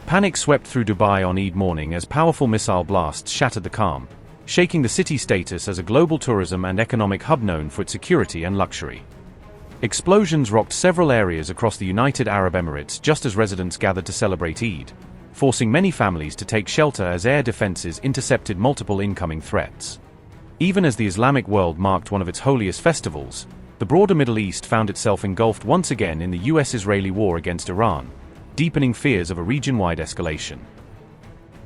Panic swept through Dubai on Eid morning as powerful missile blasts shattered the calm, shaking the city's status as a global tourism and economic hub known for its security and luxury. Explosions rocked several areas across the United Arab Emirates just as residents gathered to celebrate Eid, forcing many families to take shelter as air defenses intercepted multiple incoming threats. Even as the Islamic world marked one of its holiest festivals, the broader Middle East found itself engulfed once again in the US-Israeli war against Iran, deepening fears of a region-wide escalation.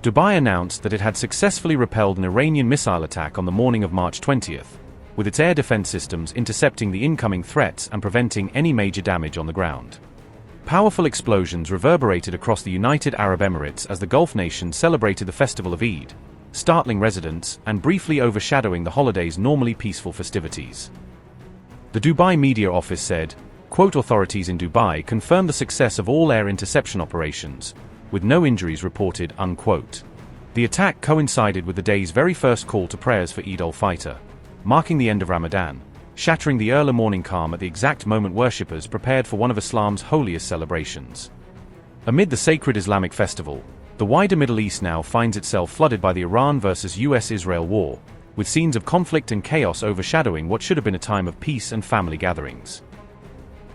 Dubai announced that it had successfully repelled an Iranian missile attack on the morning of March 20th, with its air defense systems intercepting the incoming threats and preventing any major damage on the ground. Powerful explosions reverberated across the United Arab Emirates as the Gulf nation celebrated the festival of Eid, startling residents and briefly overshadowing the holiday's normally peaceful festivities. The Dubai media office said, quote, "Authorities in Dubai confirmed the success of all air interception operations, with no injuries reported," unquote. The attack coincided with the day's very first call to prayers for Eid al-Fitr, marking the end of Ramadan, shattering the early morning calm at the exact moment worshippers prepared for one of Islam's holiest celebrations. Amid the sacred Islamic festival, the wider Middle East now finds itself flooded by the Iran versus US-Israel war, with scenes of conflict and chaos overshadowing what should have been a time of peace and family gatherings.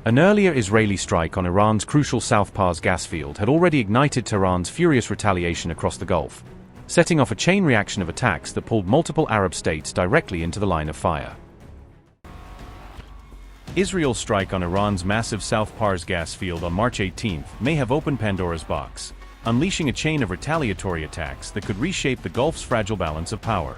An earlier Israeli strike on Iran's crucial South Pars gas field had already ignited Tehran's furious retaliation across the Gulf, setting off a chain reaction of attacks that pulled multiple Arab states directly into the line of fire. Israel's strike on Iran's massive South Pars gas field on March 18th may have opened Pandora's box, unleashing a chain of retaliatory attacks that could reshape the Gulf's fragile balance of power.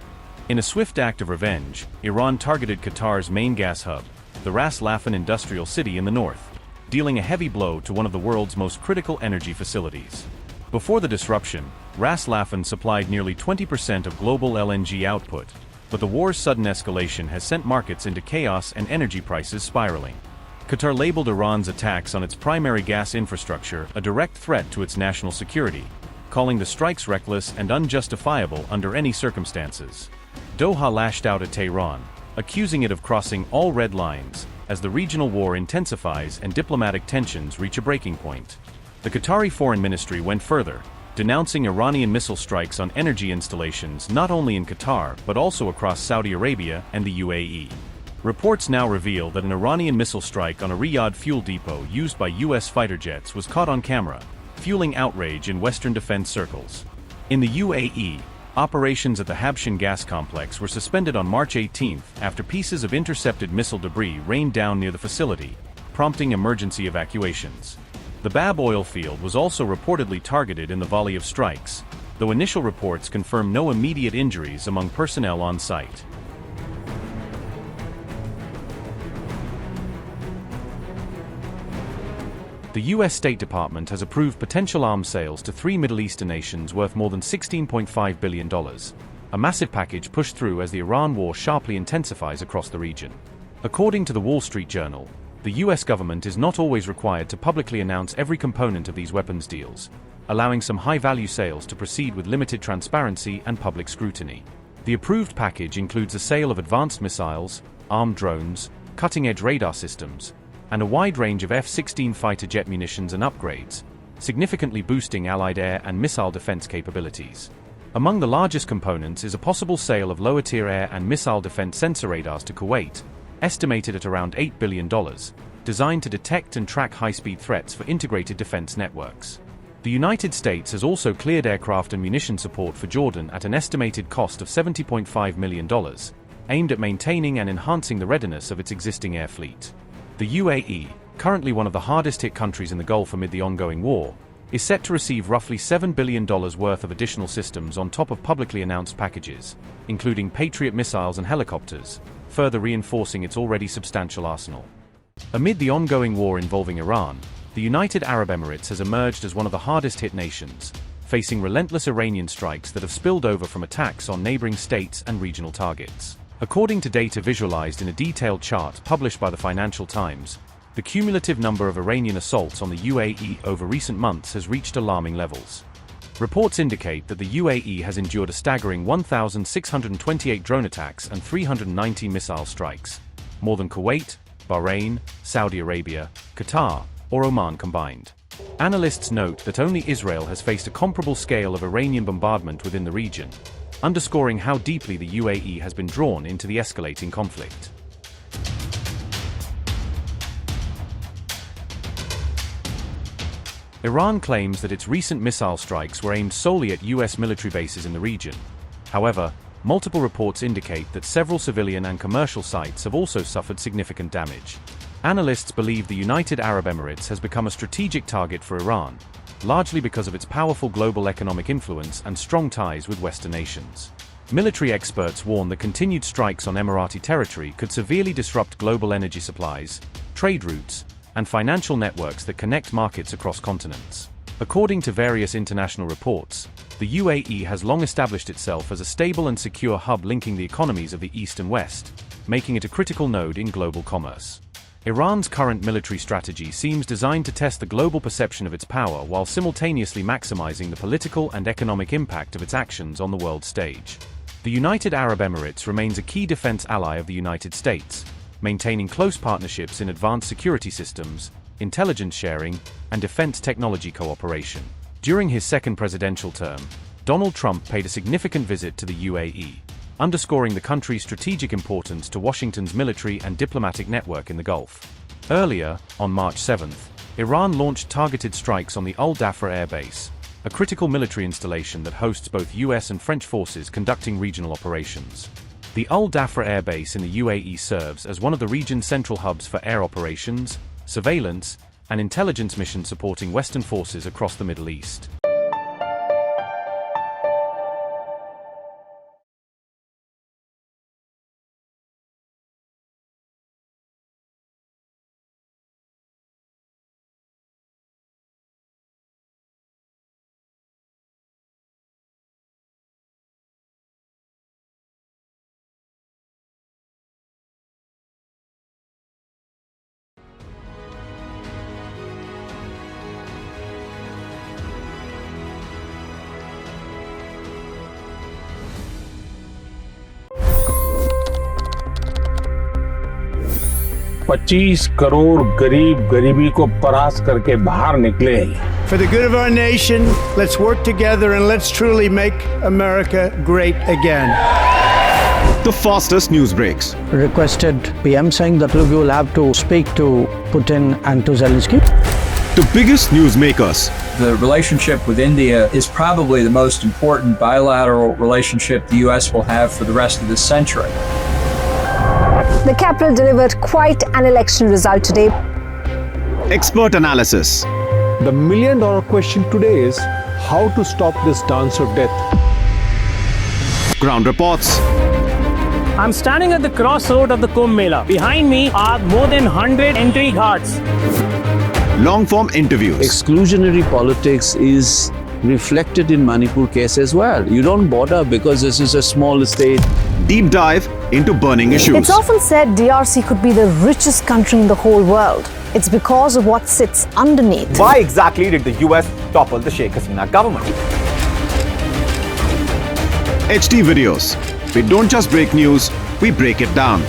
In a swift act of revenge, Iran targeted Qatar's main gas hub, the Ras Laffan industrial city in the north, dealing a heavy blow to one of the world's most critical energy facilities. Before the disruption, Ras Laffan supplied nearly 20% of global LNG output, but the war's sudden escalation has sent markets into chaos and energy prices spiraling. Qatar labeled Iran's attacks on its primary gas infrastructure a direct threat to its national security, calling the strikes reckless and unjustifiable under any circumstances. Doha lashed out at Tehran, accusing it of crossing all red lines, as the regional war intensifies and diplomatic tensions reach a breaking point. The Qatari Foreign Ministry went further, denouncing Iranian missile strikes on energy installations not only in Qatar but also across Saudi Arabia and the UAE. Reports now reveal that an Iranian missile strike on a Riyadh fuel depot used by US fighter jets was caught on camera, fueling outrage in Western defense circles. In the UAE, operations at the Habshan gas complex were suspended on March 18th after pieces of intercepted missile debris rained down near the facility, prompting emergency evacuations. The Bab oil field was also reportedly targeted in the volley of strikes, though initial reports confirm no immediate injuries among personnel on site. The U.S. State Department has approved potential arms sales to 3 Middle Eastern nations worth more than $16.5 billion, a massive package pushed through as the Iran war sharply intensifies across the region. According to the Wall Street Journal, the U.S. government is not always required to publicly announce every component of these weapons deals, allowing some high-value sales to proceed with limited transparency and public scrutiny. The approved package includes a sale of advanced missiles, armed drones, cutting-edge radar systems, and a wide range of F-16 fighter jet munitions and upgrades, significantly boosting Allied air and missile defense capabilities. Among the largest components is a possible sale of lower-tier air and missile defense sensor radars to Kuwait, estimated at around $8 billion, designed to detect and track high-speed threats for integrated defense networks. The United States has also cleared aircraft and munition support for Jordan at an estimated cost of $70.5 million, aimed at maintaining and enhancing the readiness of its existing air fleet. The UAE, currently one of the hardest-hit countries in the Gulf amid the ongoing war, is set to receive roughly $7 billion worth of additional systems on top of publicly announced packages, including Patriot missiles and helicopters, further reinforcing its already substantial arsenal. Amid the ongoing war involving Iran, the United Arab Emirates has emerged as one of the hardest-hit nations, facing relentless Iranian strikes that have spilled over from attacks on neighboring states and regional targets. According to data visualized in a detailed chart published by the Financial Times, the cumulative number of Iranian assaults on the UAE over recent months has reached alarming levels. Reports indicate that the UAE has endured a staggering 1,628 drone attacks and 390 missile strikes, more than Kuwait, Bahrain, Saudi Arabia, Qatar, or Oman combined. Analysts note that only Israel has faced a comparable scale of Iranian bombardment within the region, underscoring how deeply the UAE has been drawn into the escalating conflict. Iran claims that its recent missile strikes were aimed solely at US military bases in the region. However, multiple reports indicate that several civilian and commercial sites have also suffered significant damage. Analysts believe the United Arab Emirates has become a strategic target for Iran, largely because of its powerful global economic influence and strong ties with Western nations. Military experts warn that continued strikes on Emirati territory could severely disrupt global energy supplies, trade routes, and financial networks that connect markets across continents. According to various international reports, the UAE has long established itself as a stable and secure hub linking the economies of the East and West, making it a critical node in global commerce. Iran's current military strategy seems designed to test the global perception of its power while simultaneously maximizing the political and economic impact of its actions on the world stage. The United Arab Emirates remains a key defense ally of the United States, maintaining close partnerships in advanced security systems, intelligence sharing, and defense technology cooperation. During his second presidential term, Donald Trump paid a significant visit to the UAE, underscoring the country's strategic importance to Washington's military and diplomatic network in the Gulf. Earlier, on March 7th, Iran launched targeted strikes on the Al Dhafra air base, a critical military installation that hosts both US and French forces conducting regional operations. The Al Dhafra air base in the UAE serves as one of the region's central hubs for air operations, surveillance, and intelligence missions supporting Western forces across the Middle East. $25 crore गरीब गरीबी को परास्त करके बाहर निकले। For the good of our nation, let's work together and let's truly make America great again. The fastest news breaks. Requested PM saying that look, you will have to speak to Putin and to Zelensky. The biggest news makers. The relationship with India is probably the most important bilateral relationship the US will have for the rest of this century. The capital delivered quite an election result today. Expert analysis. The million-dollar question today is how to stop this dance of death. Ground reports. I'm standing at the crossroad of the Kumbh Mela. Behind me are more than 100 entry guards. Long-form interviews. Exclusionary politics is reflected in Manipur case as well. You don't bother because this is a small state. Deep dive into burning issues. It's often said DRC could be the richest country in the whole world. It's because of what sits underneath. Why exactly did the US topple the Sheikh Hasina government? HD videos. We don't just break news, we break it down.